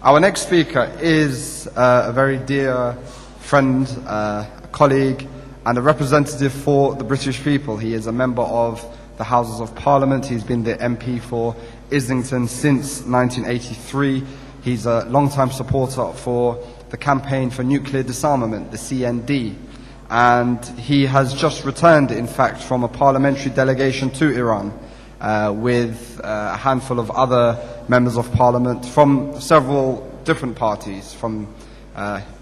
Our next speaker is a very dear friend, a colleague, and a representative for the British people. He is a member of the Houses of Parliament. He's been the MP for Islington since 1983. He's a long-time supporter for the Campaign for Nuclear Disarmament, the CND. And he has just returned, in fact, from a parliamentary delegation to Iran with a handful of other members of parliament from several different parties.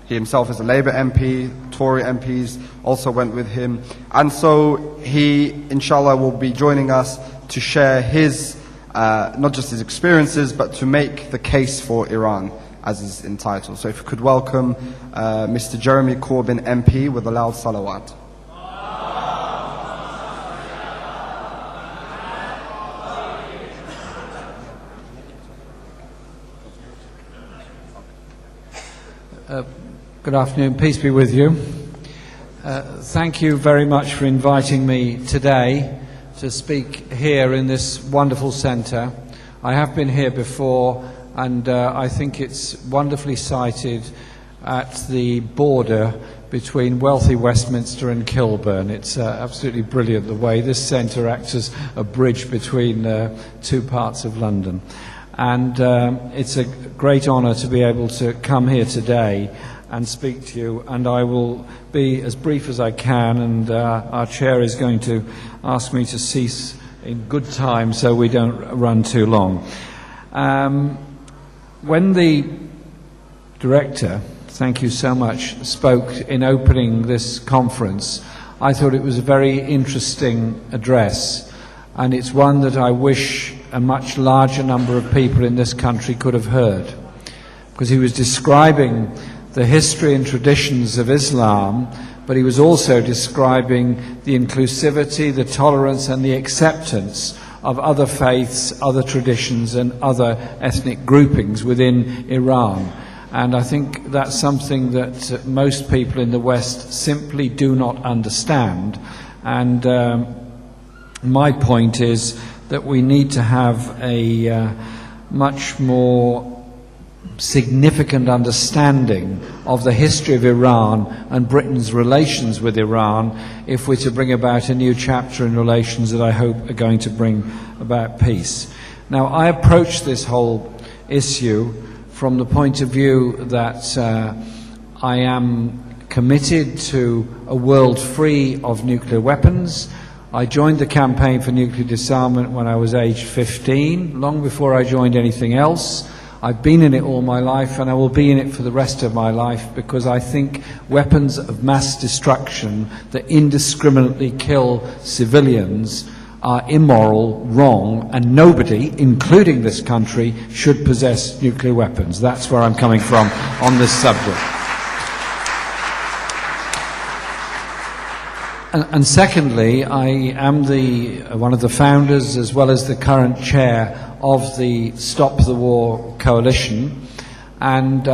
He himself is a Labour MP, Tory MPs also went with him. And so he, inshallah, will be joining us to share his, not just his experiences, but to make the case for Iran, as is entitled. So if you could welcome Mr. Jeremy Corbyn MP with a loud salawat. Good afternoon, peace be with you. Thank you very much for inviting me today to speak here in this wonderful centre. I have been here before, and I think it's wonderfully sited at the border between wealthy Westminster and Kilburn. It's absolutely brilliant the way this centre acts as a bridge between two parts of London. And it's a great honour to be able to come here today and speak to you, and I will be as brief as I can, and our chair is going to ask me to cease in good time so we don't run too long. When the director, thank you so much, spoke in opening this conference, I thought it was a very interesting address, and it's one that I wish a much larger number of people in this country could have heard, because he was describing the history and traditions of Islam, but he was also describing the inclusivity, the tolerance and the acceptance of other faiths, other traditions and other ethnic groupings within Iran. And I think that's something that most people in the West simply do not understand. And my point is that we need to have a much more significant understanding of the history of Iran and Britain's relations with Iran if we're to bring about a new chapter in relations that I hope are going to bring about peace. Now, I approach this whole issue from the point of view that I am committed to a world free of nuclear weapons. I joined the Campaign for Nuclear Disarmament when I was aged 15, long before I joined anything else. I've been in it all my life, and I will be in it for the rest of my life, because I think weapons of mass destruction that indiscriminately kill civilians are immoral, wrong, and nobody, including this country, should possess nuclear weapons. That's where I'm coming from on this subject. And secondly, I am one of the founders, as well as the current chair, of the Stop the War Coalition. And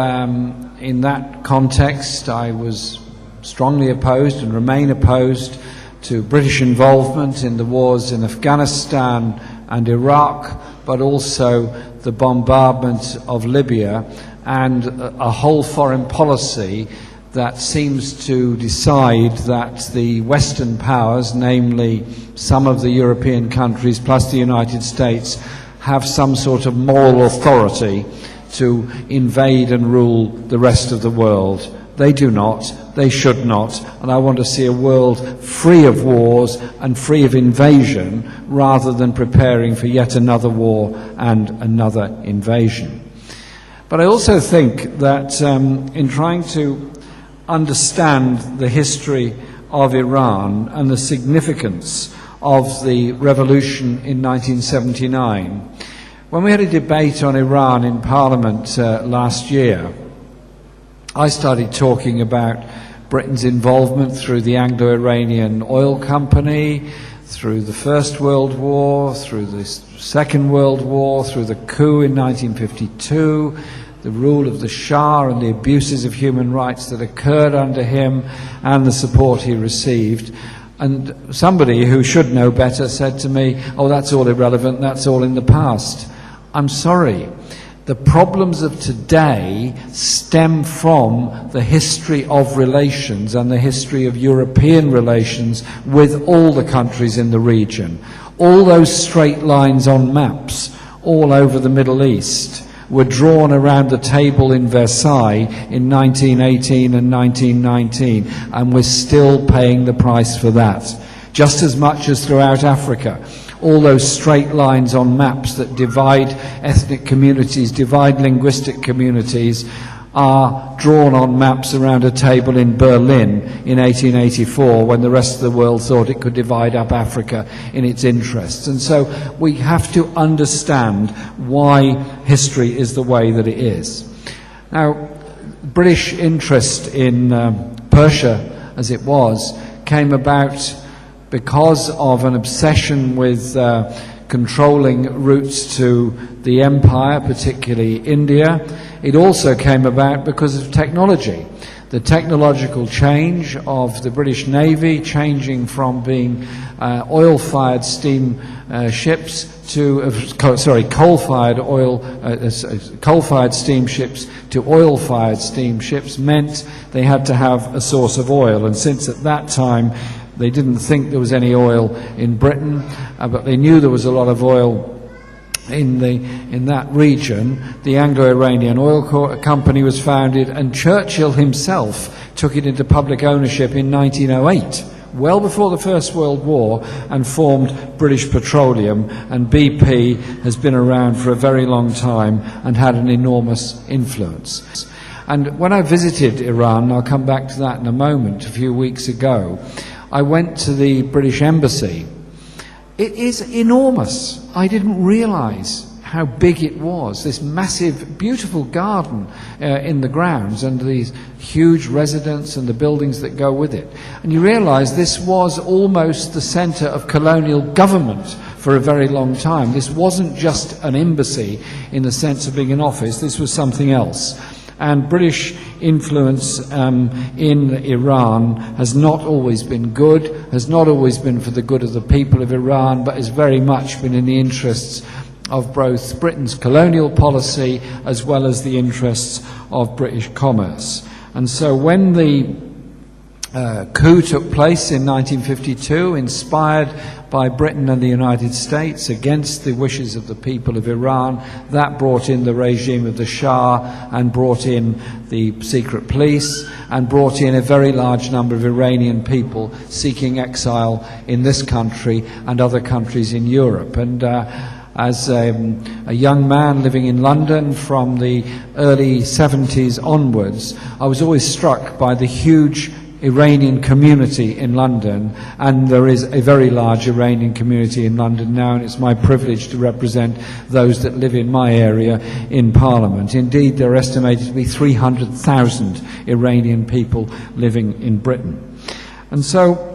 in that context, I was strongly opposed and remain opposed to British involvement in the wars in Afghanistan and Iraq, but also the bombardment of Libya and a whole foreign policy that seems to decide that the Western powers, namely some of the European countries plus the United States, have some sort of moral authority to invade and rule the rest of the world. They do not, they should not, and I want to see a world free of wars and free of invasion, rather than preparing for yet another war and another invasion. But I also think that in trying to understand the history of Iran and the significance of the revolution in 1979, when we had a debate on Iran in Parliament last year, I started talking about Britain's involvement through the Anglo-Iranian Oil Company, through the First World War, through the Second World War, through the coup in 1952, the rule of the Shah and the abuses of human rights that occurred under him, and the support he received. And somebody who should know better said to me, "Oh, that's all irrelevant, that's all in the past." I'm sorry. The problems of today stem from the history of relations and the history of European relations with all the countries in the region. All those straight lines on maps all over the Middle East were drawn around the table in Versailles in 1918 and 1919, and we're still paying the price for that. Just as much as throughout Africa. All those straight lines on maps that divide ethnic communities, divide linguistic communities, are drawn on maps around a table in Berlin in 1884 when the rest of the world thought it could divide up Africa in its interests. And so we have to understand why history is the way that it is. Now, British interest in Persia, as it was, came about because of an obsession with controlling routes to the empire, particularly India. It also came about because of technology. The technological change of the British Navy, changing from being oil-fired steam ships to coal-fired steamships to oil-fired steamships, meant they had to have a source of oil. And since at that time they didn't think there was any oil in Britain, but they knew there was a lot of oil in that region, the Anglo-Iranian Oil Company was founded, and Churchill himself took it into public ownership in 1908, well before the First World War, and formed British Petroleum, and BP has been around for a very long time and had an enormous influence. And when I visited Iran, and I'll come back to that in a moment, a few weeks ago, I went to the British Embassy. It is enormous. I didn't realise how big it was. This massive, beautiful garden in the grounds, and these huge residences and the buildings that go with it. And you realise this was almost the centre of colonial government for a very long time. This wasn't just an embassy in the sense of being an office. This was something else. And British influence in Iran has not always been good, has not always been for the good of the people of Iran, but has very much been in the interests of both Britain's colonial policy as well as the interests of British commerce. And so when the coup took place in 1952, inspired by Britain and the United States against the wishes of the people of Iran, that brought in the regime of the Shah and brought in the secret police and brought in a very large number of Iranian people seeking exile in this country and other countries in Europe. And as a young man living in London from the early 70s onwards, I was always struck by the huge Iranian community in London, and there is a very large Iranian community in London now, and it's my privilege to represent those that live in my area in Parliament. Indeed, there are estimated to be 300,000 Iranian people living in Britain. And so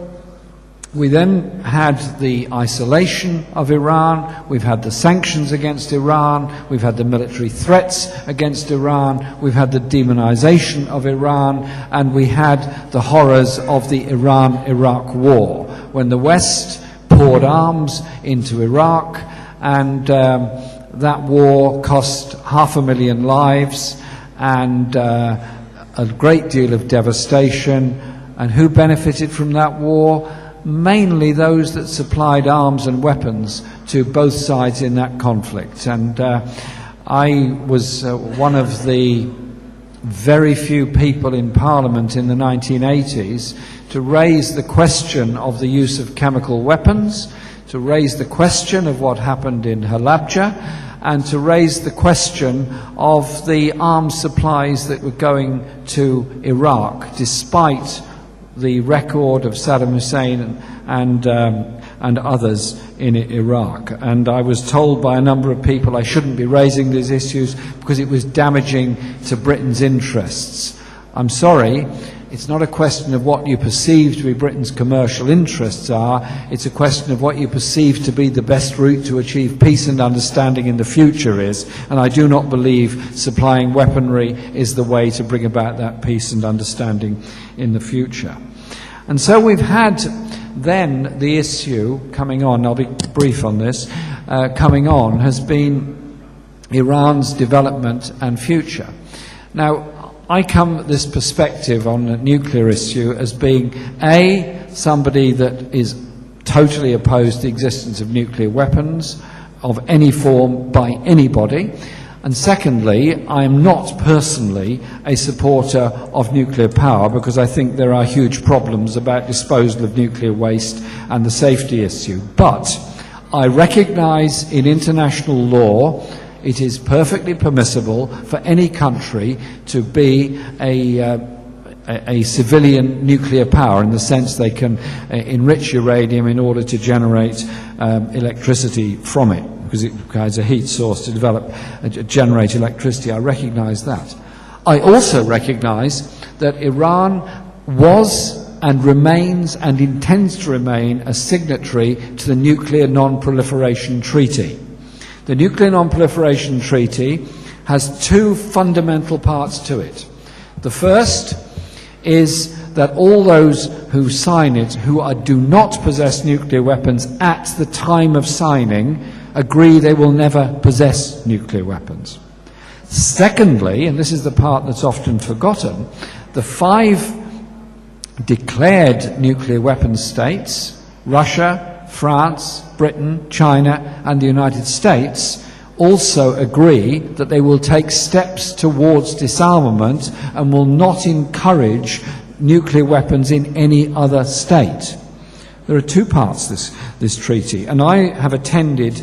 we then had the isolation of Iran, we've had the sanctions against Iran, we've had the military threats against Iran, we've had the demonization of Iran, and we had the horrors of the Iran-Iraq war, when the West poured arms into Iraq, and that war cost 500,000 lives and a great deal of devastation. And who benefited from that war? Mainly those that supplied arms and weapons to both sides in that conflict. And I was one of the very few people in Parliament in the 1980s to raise the question of the use of chemical weapons, to raise the question of what happened in Halabja, and to raise the question of the arms supplies that were going to Iraq, despite the record of Saddam Hussein and others in Iraq. And I was told by a number of people I shouldn't be raising these issues because it was damaging to Britain's interests. I'm sorry, it's not a question of what you perceive to be Britain's commercial interests are, it's a question of what you perceive to be the best route to achieve peace and understanding in the future is, and I do not believe supplying weaponry is the way to bring about that peace and understanding in the future. And so we've had then the issue coming on, I'll be brief on this, coming on has been Iran's development and future. Now, I come at this perspective on the nuclear issue as being, A, somebody that is totally opposed to the existence of nuclear weapons of any form by anybody, and secondly, I am not personally a supporter of nuclear power because I think there are huge problems about disposal of nuclear waste and the safety issue. But I recognise in international law it is perfectly permissible for any country to be a civilian nuclear power, in the sense they can enrich uranium in order to generate electricity from it, because it requires a heat source to generate electricity. I recognise that. I also recognise that Iran was and remains and intends to remain a signatory to the Nuclear Non-Proliferation Treaty. The Nuclear Non-Proliferation Treaty has two fundamental parts to it. The first is that all those who sign it who do not possess nuclear weapons at the time of signing agree they will never possess nuclear weapons. Secondly, and this is the part that's often forgotten, the 5 declared nuclear weapons states, Russia, France, Britain, China, and the United States, also agree that they will take steps towards disarmament and will not encourage nuclear weapons in any other state. There are two parts to this treaty, and I have attended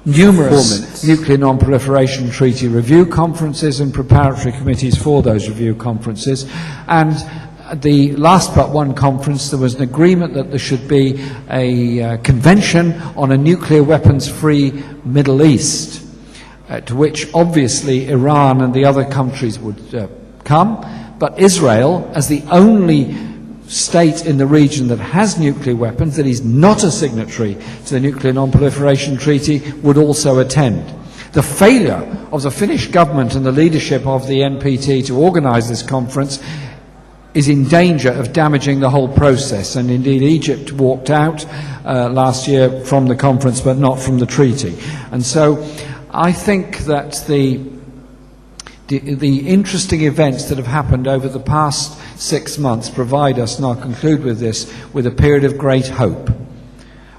numerous nuclear non-proliferation treaty review conferences and preparatory committees for those review conferences, and at the last but one conference there was an agreement that there should be a convention on a nuclear weapons-free Middle East, to which obviously Iran and the other countries would come, but Israel, as the only state in the region that has nuclear weapons, that is not a signatory to the Nuclear Non-Proliferation Treaty, would also attend. The failure of the Finnish government and the leadership of the NPT to organise this conference is in danger of damaging the whole process, and indeed Egypt walked out last year from the conference but not from the treaty. And so I think that the interesting events that have happened over the past 6 months provide us, and I'll conclude with this, with a period of great hope.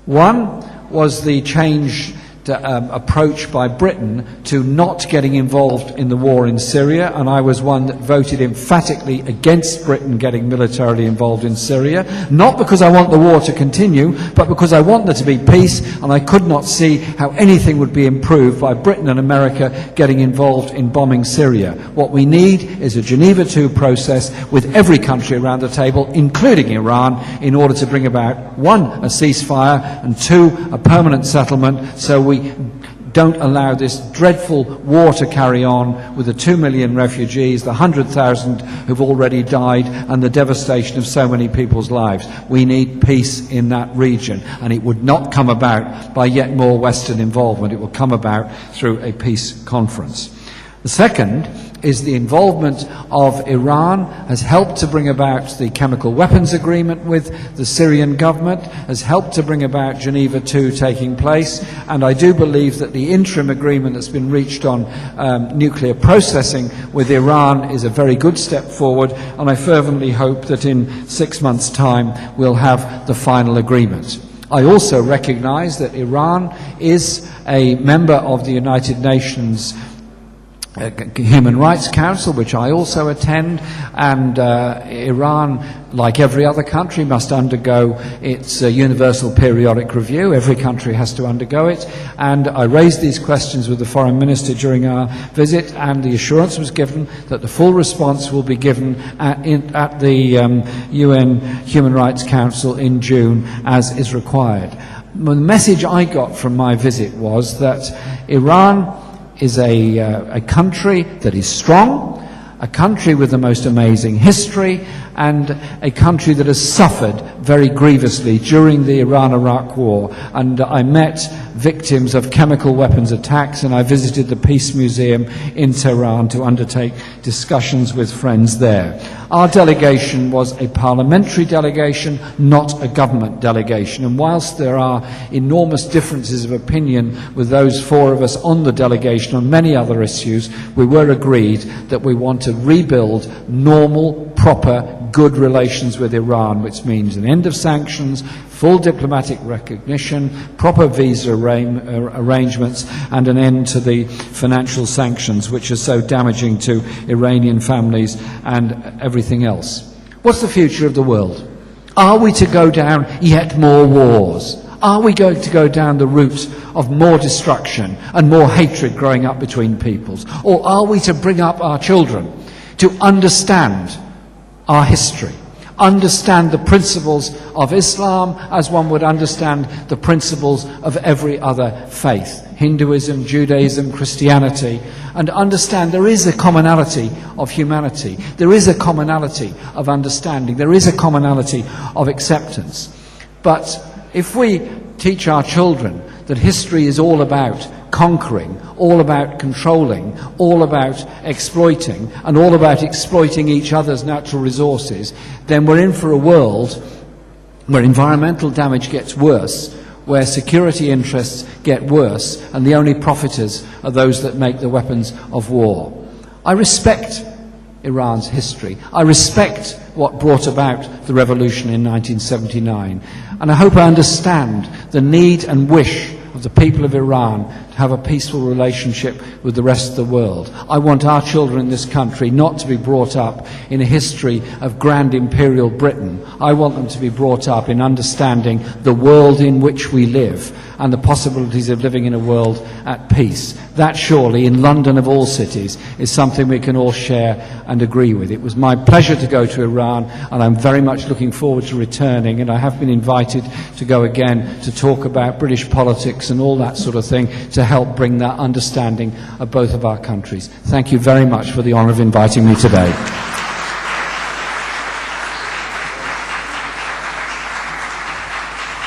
One was the change approach by Britain to not getting involved in the war in Syria, and I was one that voted emphatically against Britain getting militarily involved in Syria, not because I want the war to continue, but because I want there to be peace, and I could not see how anything would be improved by Britain and America getting involved in bombing Syria. What we need is a Geneva II process with every country around the table, including Iran, in order to bring about, 1, a ceasefire, and 2, a permanent settlement, so we don't allow this dreadful war to carry on with the 2 million refugees, the 100,000 who've already died, and the devastation of so many people's lives. We need peace in that region, and it would not come about by yet more Western involvement. It will come about through a peace conference. The second is the involvement of Iran has helped to bring about the chemical weapons agreement with the Syrian government, has helped to bring about Geneva II taking place, and I do believe that the interim agreement that's been reached on nuclear processing with Iran is a very good step forward, and I fervently hope that in 6 months' time we'll have the final agreement. I also recognise that Iran is a member of the United Nations Human Rights Council, which I also attend, and Iran, like every other country, must undergo its universal periodic review. Every country has to undergo it, and I raised these questions with the Foreign Minister during our visit, and the assurance was given that the full response will be given at the UN Human Rights Council in June, as is required. The message I got from my visit was that Iran is a country that is strong, a country with the most amazing history, and a country that has suffered very grievously during the Iran-Iraq war. And I met victims of chemical weapons attacks, and I visited the Peace Museum in Tehran to undertake discussions with friends there. Our delegation was a parliamentary delegation, not a government delegation. And whilst there are enormous differences of opinion with those four of us on the delegation on many other issues, we were agreed that we want to rebuild normal, proper, good relations with Iran, which means an end of sanctions, full diplomatic recognition, proper visa arrangements, and an end to the financial sanctions, which are so damaging to Iranian families and everything else. What's the future of the world? Are we to go down yet more wars? Are we going to go down the route of more destruction and more hatred growing up between peoples? Or are we to bring up our children to understand our history, understand the principles of Islam as one would understand the principles of every other faith, Hinduism, Judaism, Christianity, and understand there is a commonality of humanity, there is a commonality of understanding, there is a commonality of acceptance. But if we teach our children that history is all about conquering, all about controlling, all about exploiting, and all about exploiting each other's natural resources, then we're in for a world where environmental damage gets worse, where security interests get worse, and the only profiteers are those that make the weapons of war. I respect Iran's history. I respect what brought about the revolution in 1979, and I hope I understand the need and wish of the people of Iran to have a peaceful relationship with the rest of the world. I want our children in this country not to be brought up in a history of grand imperial Britain. I want them to be brought up in understanding the world in which we live and the possibilities of living in a world at peace. That surely, in London of all cities, is something we can all share and agree with. It was my pleasure to go to Iran, and I'm very much looking forward to returning, and I have been invited to go again to talk about British politics and all that sort of thing to help bring that understanding of both of our countries. Thank you very much for the honour of inviting me today.